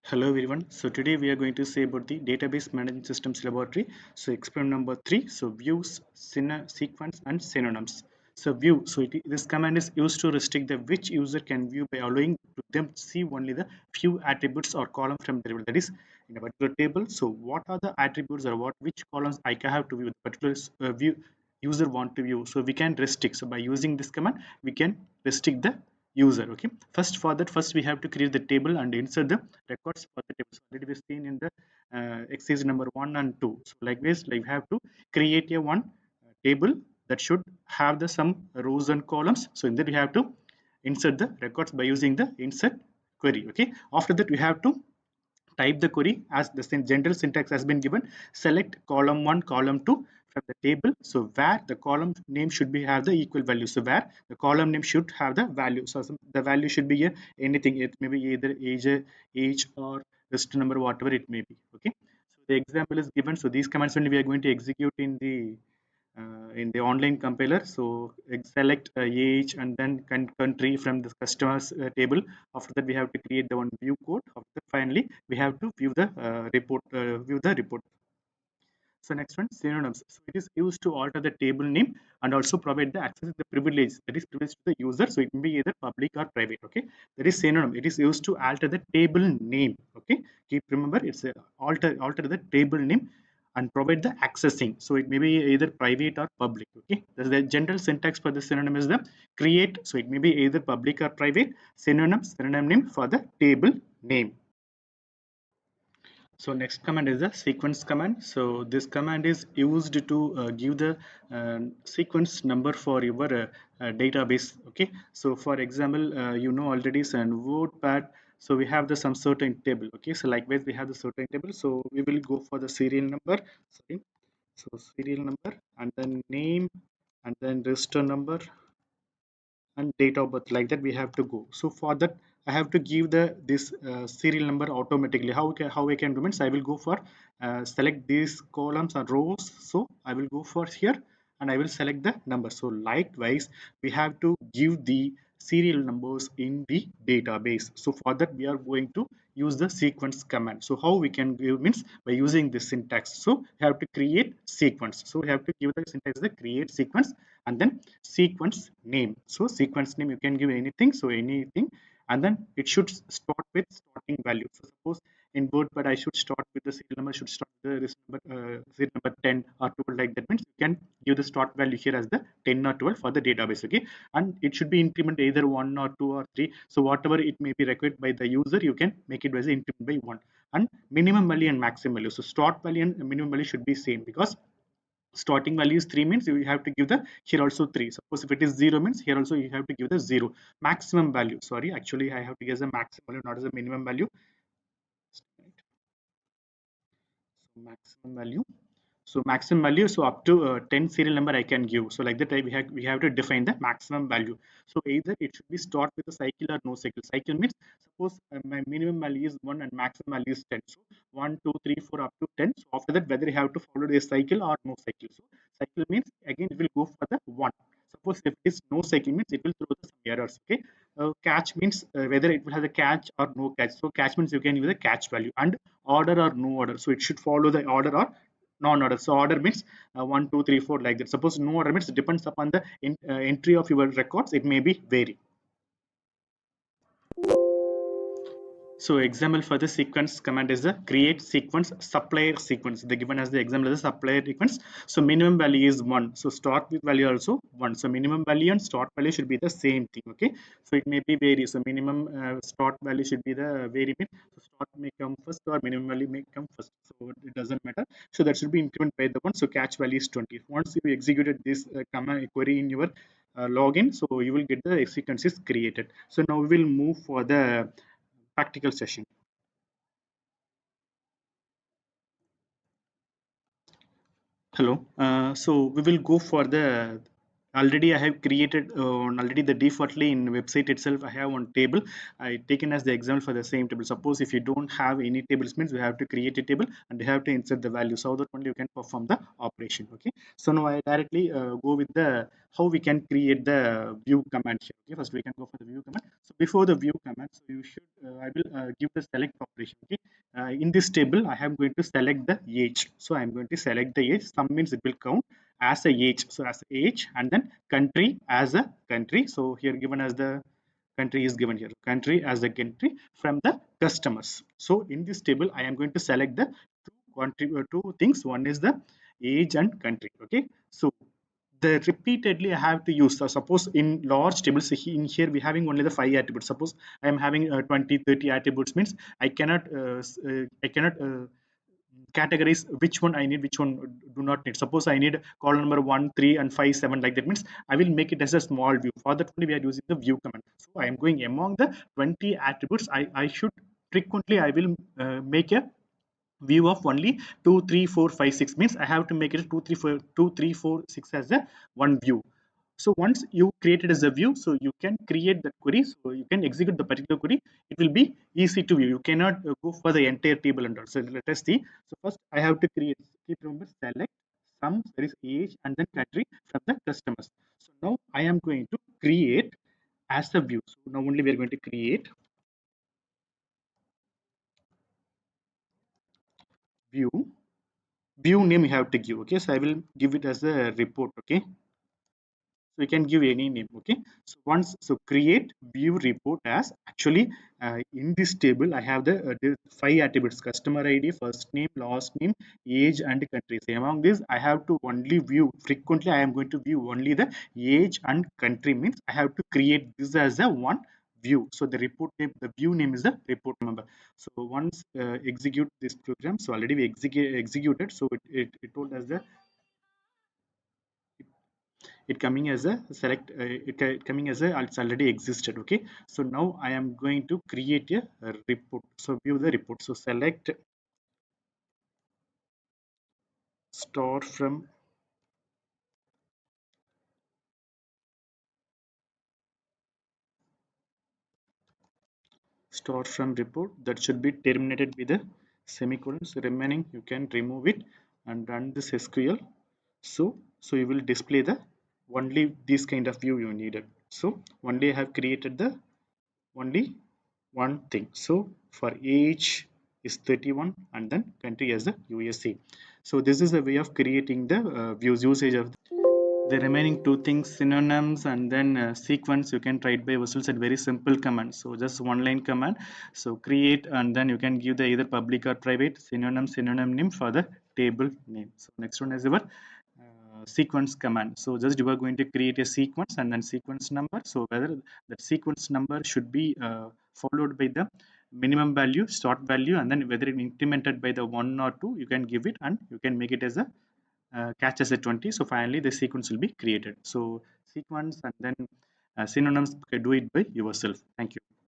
Hello everyone. So today we are going to say about the database management systems laboratory. So experiment number 3. So views, sequence and synonyms. So view. This command is used to restrict the which user can view by allowing to them see only the few attributes or column from the table. That is in a particular table. So what are the attributes or which columns I can have to view the particular view user want to view. So we can restrict. So by using this command, we can restrict the user. Okay, first we have to create the table and insert the records for the tables already we've seen in the exercise number 1 and 2. So like this, like we have to create a one table that should have the some rows and columns. So in that we have to insert the records by using the insert query. Okay, after that we have to type the query as the general syntax has been given. Select column 1, column 2 from the table. So where the column name should be have the equal value. So where the column name should have the value. So the value should be anything. It may be either age or register number, whatever it may be. Okay. So the example is given. So these commands only we are going to execute in the online compiler. So select age and then country from the customers table. After that we have to create the one view code. After that, finally we have to view the report. So next one, synonyms. So it is used to alter the table name and also provide the access to the privilege, that is privilege to the user. So it may be either public or private. Okay, that is synonym. It is used to alter the table name. Okay, keep remember it's a alter the table name and provide the accessing. So it may be either private or public. Okay, the general syntax for the synonym is the create. So it may be either public or private. Synonym name for the table name. So next command is the sequence command. So this command is used to give the sequence number for your database. Okay, so for example, already and WordPad. So we have the some certain table. Okay, so likewise we have the certain table. So we will go for the serial number. Sorry. So serial number and then name and then register number and date of birth, like that we have to go. So for that I have to give the this serial number automatically. How I can do means I will go for select these columns and rows. So I will go for here and I will select the number. So likewise we have to give the serial numbers in the database. So for that we are going to use the sequence command. So how we can give means by using this syntax. So we have to create sequence. So we have to give the syntax the create sequence and then sequence name. So sequence name you can give anything. So anything, and then it should start with starting value. So suppose in WordPad I should start with the serial number, should start with the serial number 10 or 12, like that means you can give the start value here as the 10 or 12 for the database. Okay, and it should be increment either 1 or 2 or 3. So whatever it may be required by the user, you can make it as increment by 1. And minimum value and maximum value. So start value and minimum value should be same, because starting value is 3 means you have to give the here also 3. Suppose if it is 0 means here also you have to give the 0. Maximum value, sorry, actually I have to give the maximum value, not as a minimum value. So maximum value. So maximum value, so up to 10 serial number I can give. So like that we have to define the maximum value. So either it should be start with a cycle or no cycle. Cycle means suppose my minimum value is 1 and maximum value is 10. So 1 2 3 4 up to 10. So after that whether you have to follow the cycle or no cycle. So cycle means again it will go for the 1. Suppose if it is no cycle means it will throw the some errors. Okay, catch means whether it will have a catch or no catch. So catch means you can use the catch value, and order or no order. So it should follow the order or non-order. So order means 1 2 3 4, like that. Suppose no order means it depends upon the entry of your records, it may be vary. So example for the sequence command is the create sequence supplier sequence. They given as the example as the supplier sequence. So minimum value is 1. So start with value also 1. So minimum value and start value should be the same thing. Okay. So it may be vary. So minimum start value should be the vary. So start may come first or minimum value may come first. So it doesn't matter. So that should be incremented by the 1. So catch value is 20. Once you executed this command query in your login, so you will get the sequence is created. So now we will move for the practical session. Hello. So we will go for the already I have created already the defaultly in website itself I have one table I taken as the example for the same table. Suppose if you don't have any tables means we have to create a table and you have to insert the value so that only you can perform the operation. Okay, so now I directly go with the how we can create the view command here. Okay, first we can go for the view command. So before the view command, so you should I will give the select operation. Okay, in this table I am going to select the age, so I am going to select the age. Some means it will count as a age, so as age, and then country as a country. So here given as the country is given here, country as a country from the customers. So in this table I am going to select the two things. One is the age and country. Okay, so the repeatedly I have to use, so suppose in large tables in here we having only the 5 attributes. Suppose I am having 20 30 attributes means I cannot categories which one I need, which one do not need. Suppose I need column number 1, 3, and 5, 7, like that means I will make it as a small view. For that only we are using the view command. So I am going among the 20 attributes. I should frequently I will make a view of only 2, 3, 4, 5, 6 means I have to make it 2, 3, 4, 2, 3, 4, 6 as a one view. So once you create it as a view, so you can create the query, so you can execute the particular query. It will be easy to view. You cannot go for the entire table and all. So let us see. So first I have to create, keep remember, select some, there is age and then country from the customers. So now I am going to create as a view. So now only we are going to create view. View name you have to give. Okay, so I will give it as a report. Okay, so you can give any name. Okay, so once, so create view report as, actually in this table I have the 5 attributes: customer id, first name, last name, age, and country. So among this I have to only view, frequently I am going to view only the age and country means I have to create this as a one view. So the report name, the view name is the report number. So once execute this program, so already we executed, so it told us the, it coming as a select it coming as a, it's already existed. Okay, so now I am going to create a report. So view the report, so select store from, store from report, that should be terminated with a semicolon. So remaining you can remove it and run this sql. So you will display the only this kind of view you needed. So only I have created the only one thing. So for age is 31 and then country as the USA. So this is a way of creating the views usage of the remaining two things, synonyms and then sequence, you can try it by yourself at very simple command. So just one line command. So create and then you can give the either public or private synonym name for the table name. So next one is our sequence command. So just you are going to create a sequence and then sequence number. So whether that sequence number should be followed by the minimum value, start value, and then whether it incremented by the 1 or 2, you can give it and you can make it as a catch as a 20. So finally the sequence will be created. So sequence and then synonyms, do it by yourself. Thank you.